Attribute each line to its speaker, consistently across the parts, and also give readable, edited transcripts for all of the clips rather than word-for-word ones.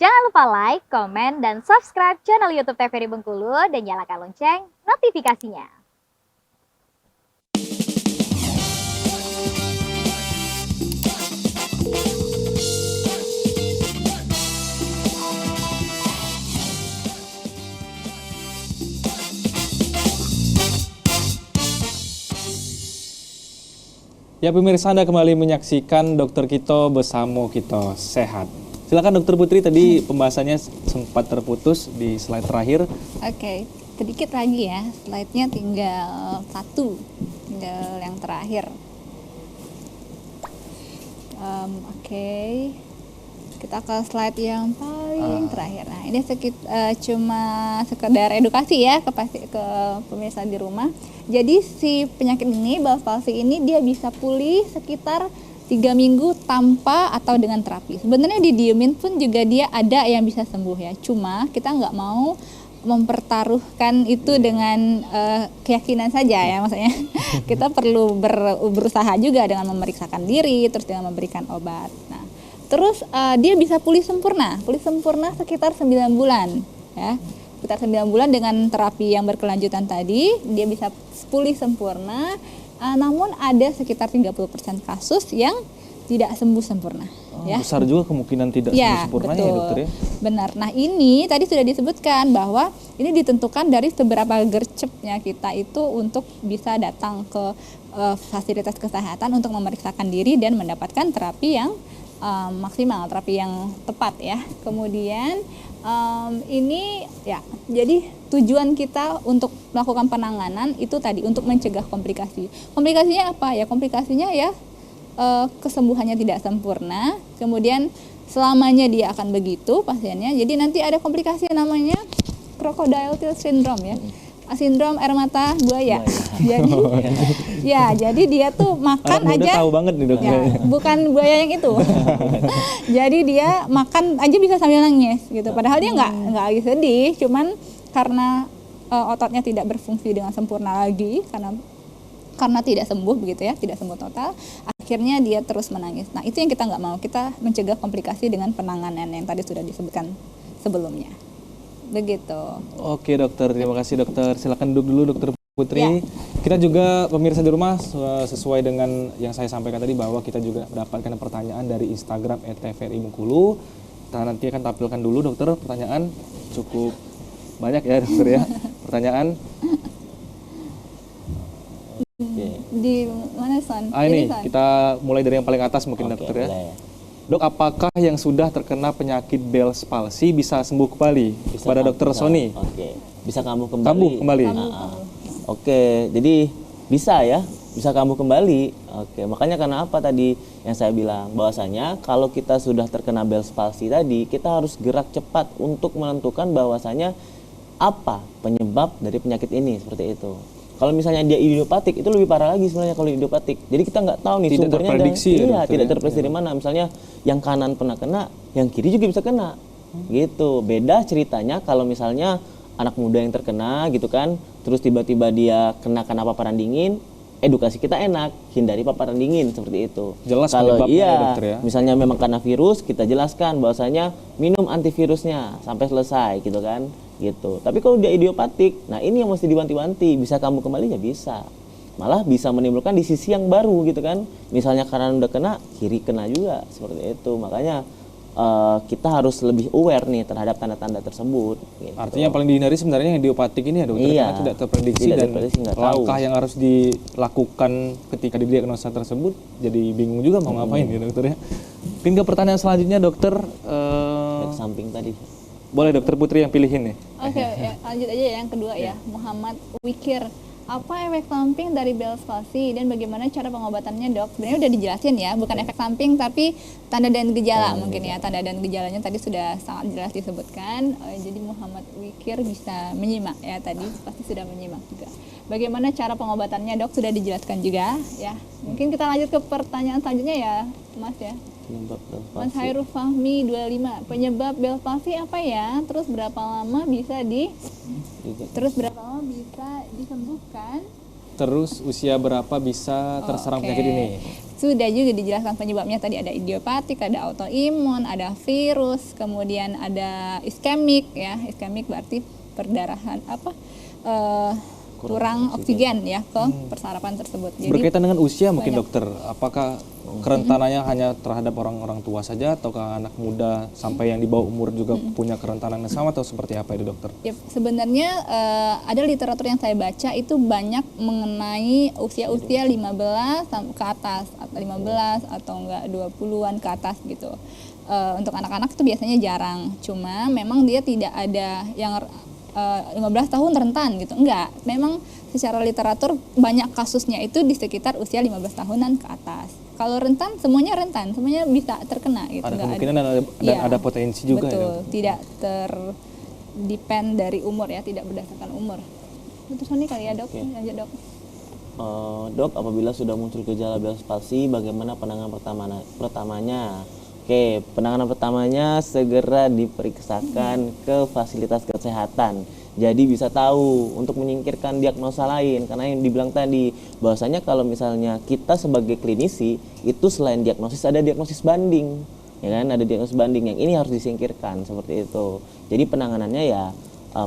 Speaker 1: Jangan lupa like, komen, dan subscribe channel YouTube TVRI Bengkulu dan nyalakan lonceng notifikasinya.
Speaker 2: Ya pemirsa, Anda kembali menyaksikan Dokter Kito bersama Kito Sehat. Silakan Dokter Putri, tadi pembahasannya sempat terputus di slide terakhir.
Speaker 3: Oke, sedikit lagi ya, slide-nya tinggal satu, tinggal yang terakhir. Oke, kita ke slide yang paling terakhir. Nah, ini cuma sekedar edukasi ya ke pemirsa di rumah. Jadi si penyakit ini, Bell's palsy ini, dia bisa pulih sekitar 3 minggu tanpa atau dengan terapi. Sebenarnya didiemin pun juga dia ada yang bisa sembuh ya. Cuma kita nggak mau mempertaruhkan itu dengan keyakinan saja ya, maksudnya kita perlu berusaha juga dengan memeriksakan diri, terus dengan memberikan obat. Nah, terus dia bisa pulih sempurna sekitar 9 bulan ya. Sekitar 9 bulan dengan terapi yang berkelanjutan tadi, dia bisa pulih sempurna. Namun ada sekitar 30% kasus yang tidak sembuh sempurna. Ya.
Speaker 2: Besar juga kemungkinan tidak sembuh sempurna ya dokter ya?
Speaker 3: Benar. Nah ini tadi sudah disebutkan bahwa ini ditentukan dari seberapa gercepnya kita itu untuk bisa datang ke fasilitas kesehatan untuk memeriksakan diri dan mendapatkan terapi yang maksimal, terapi yang tepat ya. Kemudian ini ya, jadi tujuan kita untuk melakukan penanganan itu tadi untuk mencegah komplikasi. Komplikasinya apa ya? Komplikasinya ya kesembuhannya tidak sempurna, kemudian selamanya dia akan begitu pasiennya. Jadi nanti ada komplikasi namanya crocodile teeth syndrome ya. Sindrom air mata buaya. Jadi jadi dia tuh makan aja.
Speaker 2: Tahu banget nih dokter.
Speaker 3: Ya, bukan buaya yang itu. Jadi dia makan aja bisa sambil nangis gitu. Padahal dia nggak lagi sedih, cuman karena ototnya tidak berfungsi dengan sempurna lagi karena tidak sembuh begitu ya, tidak sembuh total. Akhirnya dia terus menangis. Nah itu yang kita nggak mau. Kita mencegah komplikasi dengan penanganan yang tadi sudah disebutkan sebelumnya. Begitu.
Speaker 2: Oke dokter, terima kasih dokter. Silakan duduk dulu dokter Putri. Ya. Kita juga pemirsa di rumah sesuai dengan yang saya sampaikan tadi bahwa kita juga mendapatkan pertanyaan dari Instagram @tvri Bengkulu. Kita nanti akan tampilkan dulu dokter, pertanyaan cukup banyak ya dokter ya. Pertanyaan.
Speaker 3: Di mana Son?
Speaker 2: Ini kita mulai dari yang paling atas mungkin dokter ya. Boleh. Dok, apakah yang sudah terkena penyakit Bell's palsy bisa sembuh kembali? Kepada dokter Sony.
Speaker 4: Bisa kambuh kembali.
Speaker 2: Kambuh kembali.
Speaker 4: Jadi bisa ya, bisa kambuh kembali. Makanya karena apa tadi yang saya bilang bahwasanya kalau kita sudah terkena Bell's palsy tadi, kita harus gerak cepat untuk menentukan bahwasanya apa penyebab dari penyakit ini seperti itu. Kalau misalnya dia idiopatik, itu lebih parah lagi sebenarnya kalau idiopatik. Jadi kita nggak tahu nih sumbernya. Tidak terprediksi dari mana. Misalnya yang kanan pernah kena, yang kiri juga bisa kena. Gitu. Beda ceritanya kalau misalnya anak muda yang terkena gitu kan, terus tiba-tiba dia kena paparan dingin, edukasi kita enak, hindari paparan dingin seperti itu.
Speaker 2: Jelas
Speaker 4: kalau
Speaker 2: ya, dokter ya.
Speaker 4: Misalnya memang karena virus, kita jelaskan bahwasanya minum antivirusnya sampai selesai gitu kan. Gitu. Tapi kalau dia idiopatik, nah ini yang mesti diwanti-wanti, bisa kambuh kembali ya bisa. Malah bisa menimbulkan di sisi yang baru gitu kan. Misalnya kanan udah kena, kiri kena juga seperti itu. Makanya kita harus lebih aware nih terhadap tanda-tanda tersebut. Gitu.
Speaker 2: Artinya yang paling dihindari sebenarnya yang idiopatik ini ya dokter, karena tidak terprediksi dan langkah yang harus dilakukan ketika didiagnosa tersebut jadi bingung juga mau ngapain ya dokter ya. Mungkin ke pertanyaan selanjutnya dokter.
Speaker 4: Samping tadi.
Speaker 2: Boleh dokter Putri yang pilihin nih.
Speaker 3: Oke, ya, lanjut aja ya yang kedua ya. Muhammad Wikir. Apa efek samping dari Bell's palsy dan bagaimana cara pengobatannya dok? Sebenarnya udah dijelasin ya, bukan efek samping tapi tanda dan gejala mungkin ya. Tanda dan gejalanya tadi sudah sangat jelas disebutkan. Jadi Muhammad Wikir bisa menyimak ya tadi, pasti sudah menyimak juga. Bagaimana cara pengobatannya dok? Sudah dijelaskan juga ya. Mungkin kita lanjut ke pertanyaan selanjutnya ya Mas ya. Mas Hairul Fahmi 25, penyebab Bell's palsy apa ya? Terus berapa lama bisa disembuhkan?
Speaker 2: Terus usia berapa bisa terserang penyakit ini?
Speaker 3: sudah juga dijelaskan penyebabnya tadi, ada idiopatik, ada autoimun, ada virus, kemudian ada iskemik ya. Iskemik berarti perdarahan kurang oksigen ya ke persarapan tersebut. Jadi
Speaker 2: Berkaitan dengan usia mungkin
Speaker 3: banyak.
Speaker 2: dokter, apakah kerentanannya hanya terhadap orang-orang tua saja ataukah anak muda sampai yang di bawah umur juga punya kerentanan yang sama atau seperti apa itu dokter?
Speaker 3: ya, sebenarnya ada literatur yang saya baca itu banyak mengenai usia-usia 15 ke atas, atau 15 atau enggak 20-an ke atas gitu. Untuk anak-anak itu biasanya jarang, cuma memang dia tidak ada yang 15 tahun rentan gitu, enggak. Memang secara literatur banyak kasusnya itu di sekitar usia 15 tahunan ke atas. Kalau rentan, semuanya bisa terkena gitu.
Speaker 2: Ada
Speaker 3: Enggak
Speaker 2: kemungkinan dan
Speaker 3: Iya,
Speaker 2: ada potensi juga ya
Speaker 3: betul,
Speaker 2: dokter?
Speaker 3: tidak terdepend dari umur ya, tidak berdasarkan umur. Itu Sony kali ya dok,
Speaker 4: Oke.
Speaker 3: lanjut dok.
Speaker 4: Dok, apabila sudah muncul gejala Bell's palsy, bagaimana penanganan pertamanya? Oke, penanganan pertamanya segera diperiksakan ke fasilitas kesehatan. Jadi bisa tahu untuk menyingkirkan diagnosa lain, karena yang dibilang tadi bahwasanya kalau misalnya kita sebagai klinisi itu selain diagnosis ada diagnosis banding, ya kan? Ada diagnosis banding yang ini harus disingkirkan seperti itu. Jadi penanganannya ya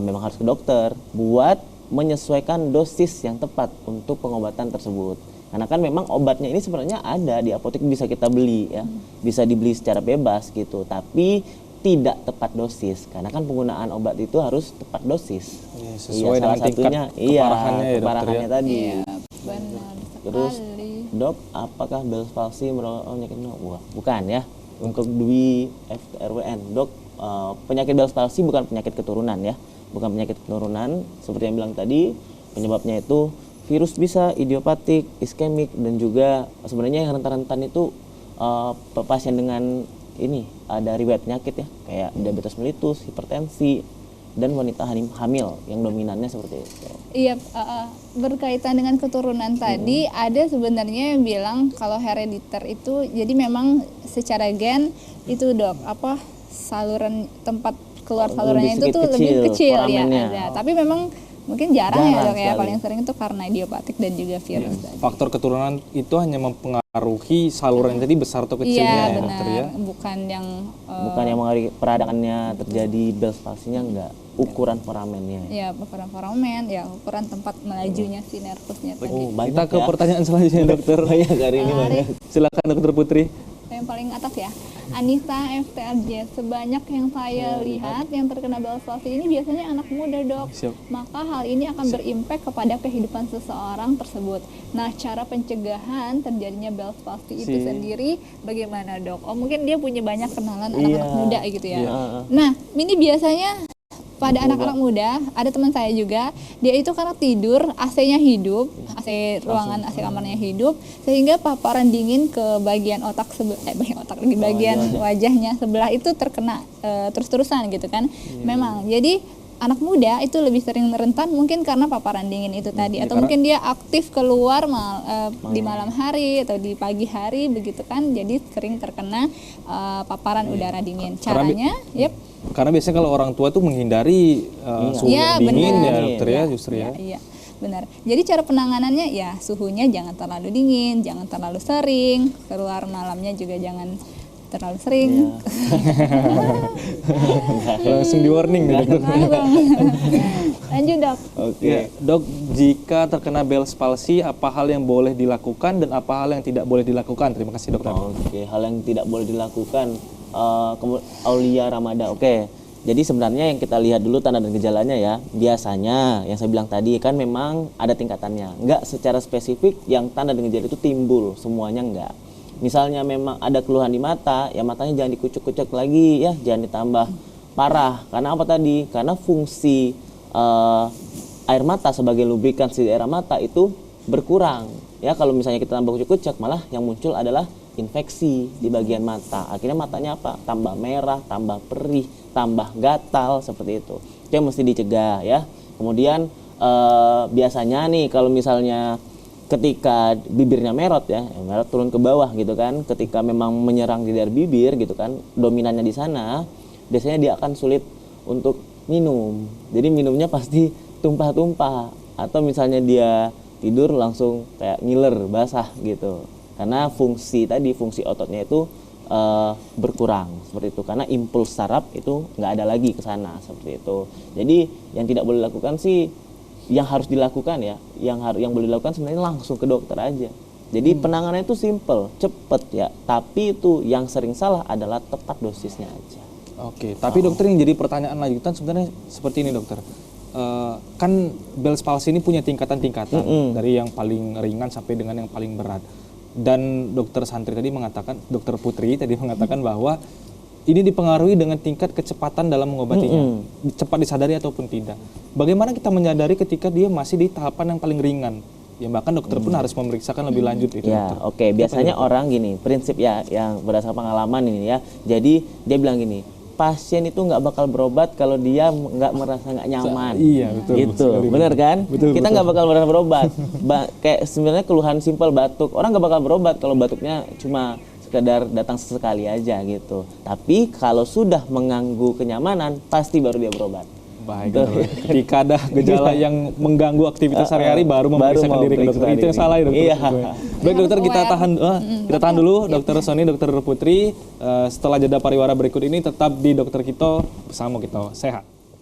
Speaker 4: memang harus ke dokter buat menyesuaikan dosis yang tepat untuk pengobatan tersebut. Karena kan memang obatnya ini sebenarnya ada di apotek, bisa kita beli ya, bisa dibeli secara bebas gitu, tapi tidak tepat dosis. Karena kan penggunaan obat itu harus tepat dosis.
Speaker 2: Iya, sesuai
Speaker 4: salah
Speaker 2: dengan tingkat
Speaker 4: satunya,
Speaker 2: keparahannya ya, dokter,
Speaker 4: keparahannya
Speaker 2: ya.
Speaker 4: tadi.
Speaker 3: Iya, benar
Speaker 4: Terus,
Speaker 3: sekali.
Speaker 4: Dok, apakah Bell's palsy merupakan penyakit Wah, bukan ya. Untuk Dwi FTRWN, Dok, penyakit Bell's palsy bukan penyakit keturunan ya. Bukan penyakit keturunan seperti yang bilang tadi, penyebabnya itu virus bisa, idiopatik, iskemik, dan juga sebenarnya yang rentan-rentan itu pasien dengan ini ada riwayat penyakit ya, kayak diabetes mellitus, hipertensi, dan wanita hamil yang dominannya seperti itu.
Speaker 3: Iya, berkaitan dengan keturunan tadi, ada sebenarnya yang bilang kalau herediter itu, jadi memang secara gen itu dok, saluran tempat keluar salurannya itu
Speaker 4: lebih
Speaker 3: tuh
Speaker 4: kecil,
Speaker 3: lebih kecil ya
Speaker 4: foramennya.
Speaker 3: ada. Tapi memang mungkin jarang ya
Speaker 4: Jarang
Speaker 3: dok ya,
Speaker 4: sekali.
Speaker 3: paling sering itu karena idiopatik dan juga virus tadi.
Speaker 2: Faktor keturunan itu hanya mempengaruhi saluran tadi besar atau kecilnya
Speaker 3: Iya
Speaker 2: ya
Speaker 3: benar,
Speaker 2: dokter ya?
Speaker 3: bukan yang
Speaker 4: Bukan yang mengalami peradaannya terjadi Bell's palsy-nya enggak, ukuran foramennya.
Speaker 3: ya ukuran foramen, ya ukuran tempat melajunya si nervusnya tadi.
Speaker 4: Oh, banyak
Speaker 2: Kita ke
Speaker 4: ya.
Speaker 2: pertanyaan selanjutnya dokter.
Speaker 4: Banyak hari ini banyak.
Speaker 2: Silakan dokter Putri.
Speaker 3: Yang paling atas ya, Anissa FTRJ. Sebanyak yang saya lihat yang terkena Bell's palsy ini biasanya anak muda dok.
Speaker 2: Siap.
Speaker 3: Maka hal ini akan berimpact kepada kehidupan seseorang tersebut. Nah, cara pencegahan terjadinya Bell's palsy itu sendiri bagaimana dok? Oh mungkin dia punya banyak kenalan anak-anak muda gitu ya. Nah, ini biasanya pada anak-anak muda, ada teman saya juga, dia itu karena tidur, AC-nya hidup, AC ruangan, AC kamarnya hidup, sehingga paparan dingin ke bagian otak di bagian wajahnya sebelah itu terkena terus-terusan gitu kan. Memang, jadi anak muda itu lebih sering rentan mungkin karena paparan dingin itu tadi, atau mungkin dia aktif keluar di malam hari atau di pagi hari begitu kan, jadi sering terkena paparan udara dingin. Caranya,
Speaker 2: Karena biasanya kalau orang tua tuh menghindari suhu
Speaker 3: Iya,
Speaker 2: yang dingin
Speaker 3: benar.
Speaker 2: ya dokter ya justru ya.
Speaker 3: Iya, benar. Jadi cara penanganannya ya suhunya jangan terlalu dingin, jangan terlalu sering, keluar malamnya juga jangan terlalu sering.
Speaker 2: Langsung di warning nih dokter.
Speaker 3: Lanjut dok.
Speaker 4: Oke.
Speaker 2: Ya, dok, jika terkena Bell's palsy, apa hal yang boleh dilakukan dan apa hal yang tidak boleh dilakukan? Terima kasih dokter.
Speaker 4: Oke, hal yang tidak boleh dilakukan Aulia Ramada. Oke. Jadi sebenarnya yang kita lihat dulu tanda dan gejalanya ya. Biasanya yang saya bilang tadi kan memang ada tingkatannya. Enggak secara spesifik yang tanda dan gejala itu timbul, semuanya enggak. Misalnya memang ada keluhan di mata, ya matanya jangan dikucek-kucek lagi ya, jangan ditambah parah. Karena apa tadi? Karena fungsi air mata sebagai lubrikan di daerah mata itu berkurang. Ya kalau misalnya kita tambah kucek-kucek, malah yang muncul adalah infeksi di bagian mata. Akhirnya matanya apa? Tambah merah, tambah perih, tambah gatal seperti itu. Itu yang mesti dicegah ya. Kemudian biasanya nih kalau misalnya ketika bibirnya merot ya, merot turun ke bawah gitu kan, ketika memang menyerang di daerah bibir gitu kan, dominannya di sana, biasanya dia akan sulit untuk minum. Jadi minumnya pasti tumpah-tumpah, atau misalnya dia tidur langsung kayak ngiler, basah gitu. karena fungsi ototnya itu berkurang seperti itu, karena impuls saraf itu nggak ada lagi ke sana seperti itu. Jadi yang tidak boleh dilakukan sih, yang harus dilakukan ya, yang boleh dilakukan sebenarnya langsung ke dokter aja. Jadi penanganannya itu simple, cepet ya, tapi itu yang sering salah adalah tepat dosisnya aja.
Speaker 2: Oke, tapi dokter, yang jadi pertanyaan lanjutan sebenarnya seperti ini dokter. Kan Bell's palsy ini punya tingkatan-tingkatan dari yang paling ringan sampai dengan yang paling berat. Dan dokter Santri tadi mengatakan, dokter Putri tadi mengatakan bahwa ini dipengaruhi dengan tingkat kecepatan dalam mengobatinya, cepat disadari ataupun tidak. Bagaimana kita menyadari ketika dia masih di tahapan yang paling ringan? Ya bahkan dokter pun harus memeriksakan lebih lanjut itu.
Speaker 4: Ya, oke. Biasanya orang gini, prinsip ya yang berdasarkan pengalaman ini ya. Jadi dia bilang gini, pasien itu nggak bakal berobat kalau dia nggak merasa nggak nyaman.
Speaker 2: Iya, betul.
Speaker 4: Gitu, bener kan?
Speaker 2: Betul,
Speaker 4: Kita nggak bakal merasa berobat. Kayak sebenarnya keluhan simpel batuk, orang nggak bakal berobat kalau batuknya cuma sekedar datang sesekali aja gitu. Tapi kalau sudah mengganggu kenyamanan, pasti baru dia berobat.
Speaker 2: Baik, jika ada gejala yang mengganggu aktivitas sehari-hari baru memeriksakan diri ke dokter. Itu yang salah ya dokter.
Speaker 4: Iya.
Speaker 2: Baik dokter, kita tahan dulu dokter Sony, dokter Putri. Setelah jeda pariwara berikut ini tetap di Dokter Kito bersama kita sehat.